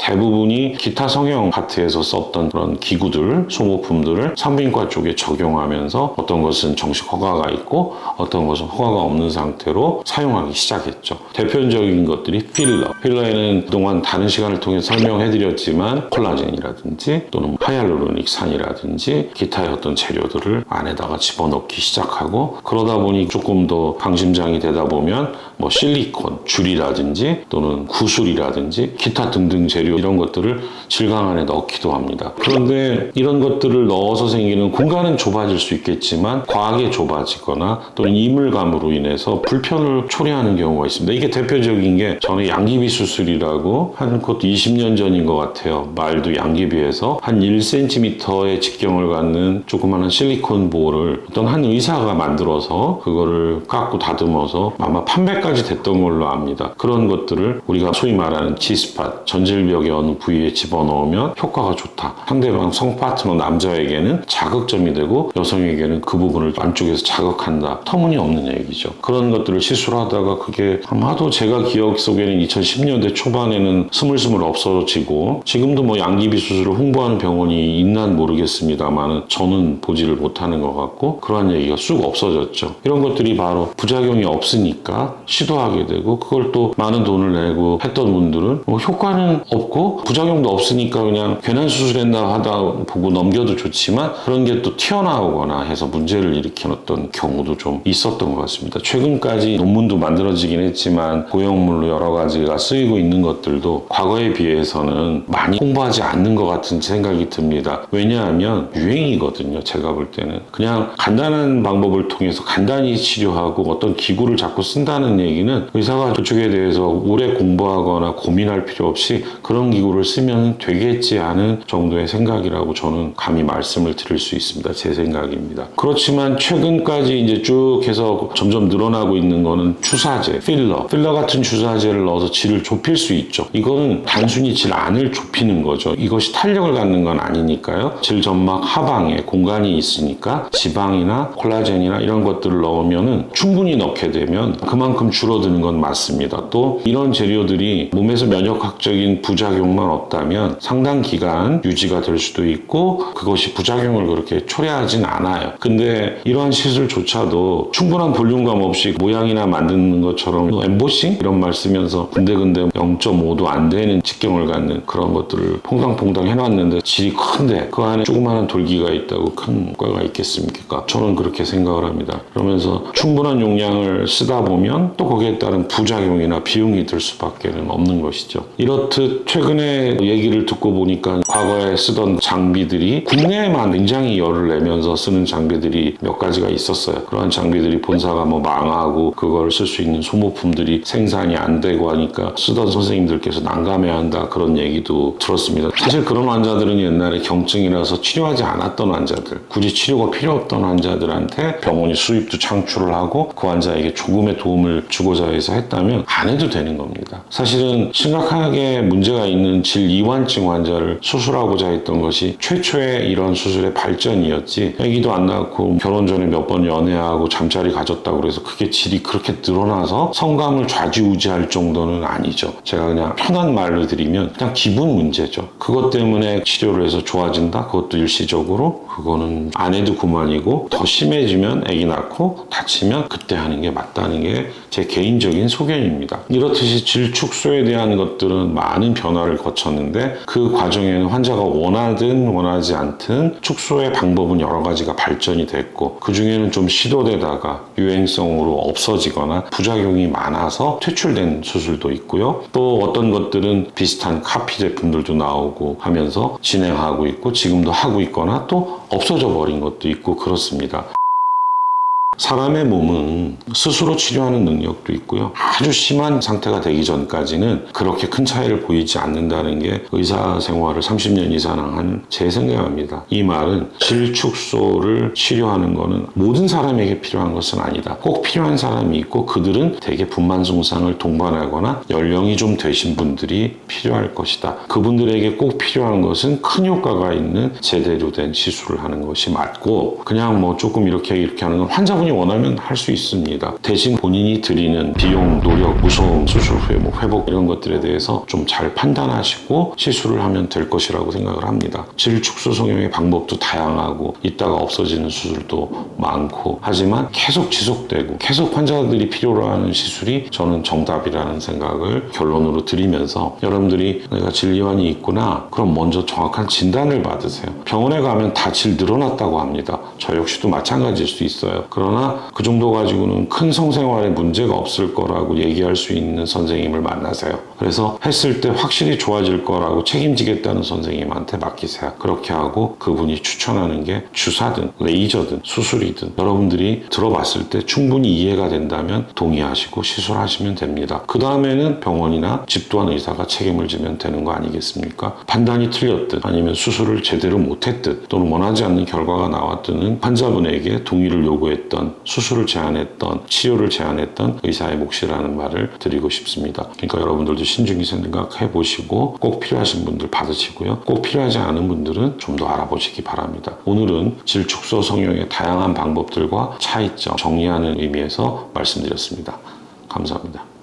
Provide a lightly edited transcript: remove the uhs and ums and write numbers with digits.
대부분이 기타 성형 파트에서 썼던 그런 기구들, 소모품들을 산부인과 쪽에 적용하면서 어떤 것은 정식 허가가 있고 어떤 것은 허가가 없는 상태로 사용하기 시작했죠. 대표적인 것들이 필러에는 그동안 다른 시간을 통해 설명해드렸지만 콜라겐이라든지 또는 하이알루로닉산이라든지 기타의 어떤 재료들을 안에다가 집어넣기 시작하고, 그러다 보니 조금 더 방심장이 되다 보면 뭐 실리콘, 줄이라든지 또는 구슬이라든지 기타 등등 재료 이런 것들을 질강 안에 넣기도 합니다. 그런데 이런 것들을 넣어서 생기는 공간은 좁아질 수 있겠지만 과하게 좁아지거나 또는 이물감으로 인해서 불편을 초래하는 경우가 있습니다. 이게 대표적인 게 저는 양귀비 수술이라고 한 것도 20년 전인 것 같아요. 말도 양귀비에서 한 1cm의 직경을 갖는 조그마한 실리콘 볼을 어떤 한 의사가 만들어서 그거를 깎고 다듬어서 아마 판매까지 됐던 걸로 압니다. 그런 것들을 우리가 소위 말하는 G스팟, 전질벽의 어느 부위에 집어넣으면 효과가 좋다. 상대방 성파트너 남자에게는 자극점이 되고 여성에게는 그 부분을 안쪽에서 자극한다. 터무니없는 얘기죠. 그런 것들을 시술하다가 그게 아마도 제가 기억 속에는 2010년대 초반에는 스물스물 없어지고, 지금도 뭐 양귀비 수술을 홍보하는 병원이 있난 모르겠습니다만 저는 보지를 못하는 것 같고, 그러한 얘기가 쑥 없어졌죠. 이런 것들이 바로 부작용이 없으니까 시도하게 되고, 그걸 또 많은 돈을 내고 했던 분들은 뭐 효과는 없고 부작용도 없으니까 그냥 괜한 수술했나 하다 보고 넘겨도 좋지만 그런 게 또 튀어나오거나 해서 문제를 일으키는 어떤 경우도 좀 있었던 것 같습니다. 최근까지 논문도 만들어지긴 했지만 고형물로 여러 가지가 쓰이고 있는 것들도 과거에 비해서는 많이 홍보하지 않는 것 같은 생각이 듭니다. 왜냐하면 유행이거든요. 제가 볼 때는 그냥 간단한 방법을 통해서 간단히 치료하고 어떤 기구를 자꾸 쓴다는 얘기는 의사가 그쪽에 대해서 오래 공부하거나 고민할 필요 없이 그런 기구를 쓰면 되겠지 하는 정도의 생각이라고 저는 감히 말씀을 드릴 수 있습니다. 제 생각입니다. 그렇지만 최근까지 이제 쭉 해서 점점 늘어나고 있는 거는 주사제, 필러 같은 주사제를 넣어서 질을 좁힐 수 있죠. 이거는 단순히 질 안을 좁히는 거죠. 이것이 탄력을 갖는 건 아니니까요. 질 점막 하방에 공간이 있으니까 지방이나 콜라겐이나 이런 것들을 넣으면은 충분히 넣게 되면 그만큼 줄어드는 건 맞습니다. 또 이런 재료들이 몸에서 면역학적인 부작용만 없다면 상당 기간 유지가 될 수도 있고 그것이 부작용을 그렇게 초래하진 않아요. 근데 이러한 시술조차도 충분한 볼륨감 없이 모양이나 만드는 것처럼 엠보싱 이런 말 쓰면서 군데군데 0.5도 안 되는 직경을 갖는 그런 것들을 퐁당퐁당 해놨는데 질이 큰데 그 안에 조그마한 돌기가 있다고 큰 효과가 있겠습니까? 저는 그렇게 생각을 합니다. 그러면서 충분한 용량을 쓰다 보면 또 거기에 따른 부작용이나 비용이 들 수밖에 없는 것이죠. 이렇듯 최근에 얘기를 듣고 보니까 과거에 쓰던 장비들이 국내에만 굉장히 열을 내면서 쓰는 장비들이 몇 가지가 있었어요. 그런 장비들이 본사가 뭐 망하고 그걸 쓸 수 있는 소모품들이 생산이 안 되고 하니까 쓰던 선생님들께서 난감해한다 그런 얘기도 들었습니다. 사실 그런 환자들은 옛날에 경증이라서 치료하지 않았던 환자들, 굳이 치료가 필요 없던 환자들한테 병원이 수입도 창출을 하고 그 환자에게 조금의 도움을 주고자 해서 했다면 안 해도 되는 겁니다. 사실은 심각하게 문제가 있는 질 이완증 환자를 수술하고자 했던 것이 최초의 이런 수술의 발전이었지, 아기도 안 낳고 결혼 전에 몇 번 연애하고 잠자리 가졌다고 그래서 그게 질이 그렇게 늘어나서 성감을 좌지우지할 정도는 아니죠. 제가 그냥 편한 말로 드리면 그냥 기분 문제죠. 그것 때문에 치료를 해서 좋아진다? 그것도 일시적으로 그거는 안 해도 그만이고, 더 심해지면 아기 낳고 다치면 그때 하는 게 맞다는 게 제 개인적인 소견입니다. 이렇듯이 질 축소에 대한 것들은 많은 변화를 거쳤는데 그 과정에는 환자가 원하든 원하지 않든 축소의 방법은 여러 가지가 발전이 됐고, 그 중에는 좀 시도되다가 유행성으로 없어지거나 부작용이 많아서 퇴출된 수술도 있고요. 또 어떤 것들은 비슷한 카피 제품들도 나오고 하면서 진행하고 있고 지금도 하고 있거나 또 없어져 버린 것도 있고 그렇습니다. 사람의 몸은 스스로 치료하는 능력도 있고요. 아주 심한 상태가 되기 전까지는 그렇게 큰 차이를 보이지 않는다는 게 의사 생활을 30년 이상 한 제 생각입니다. 이 말은 질 축소를 치료하는 거는 모든 사람에게 필요한 것은 아니다. 꼭 필요한 사람이 있고 그들은 대개 분만성상을 동반하거나 연령이 좀 되신 분들이 필요할 것이다. 그분들에게 꼭 필요한 것은 큰 효과가 있는 제대로 된 시술을 하는 것이 맞고, 그냥 뭐 조금 이렇게 하는 건 환자분 병원이 원하면 할 수 있습니다. 대신 본인이 들이는 비용, 노력, 무서움, 수술 후에 회복 이런 것들에 대해서 좀 잘 판단하시고 시술을 하면 될 것이라고 생각을 합니다. 질 축소 성형의 방법도 다양하고 있다가 없어지는 수술도 많고 하지만 계속 지속되고 계속 환자들이 필요로 하는 시술이 저는 정답이라는 생각을 결론으로 드리면서 여러분들이 내가 질이완이 있구나 그럼 먼저 정확한 진단을 받으세요. 병원에 가면 다 질 늘어났다고 합니다. 저 역시도 마찬가지일 수 있어요. 그러나 그 정도 가지고는 큰 성생활에 문제가 없을 거라고 얘기할 수 있는 선생님을 만나세요. 그래서 했을 때 확실히 좋아질 거라고 책임지겠다는 선생님한테 맡기세요. 그렇게 하고 그분이 추천하는 게 주사든 레이저든 수술이든 여러분들이 들어봤을 때 충분히 이해가 된다면 동의하시고 시술하시면 됩니다. 그 다음에는 병원이나 집도한 의사가 책임을 지면 되는 거 아니겠습니까? 판단이 틀렸든 아니면 수술을 제대로 못했든 또는 원하지 않는 결과가 나왔든 환자분에게 동의를 요구했던 수술을 제안했던 치료를 제안했던 의사의 몫이라는 말을 드리고 싶습니다. 그러니까 여러분들도 신중히 생각해 보시고 꼭 필요하신 분들 받으시고요. 꼭 필요하지 않은 분들은 좀 더 알아보시기 바랍니다. 오늘은 질 축소 성형의 다양한 방법들과 차이점 정리하는 의미에서 말씀드렸습니다. 감사합니다.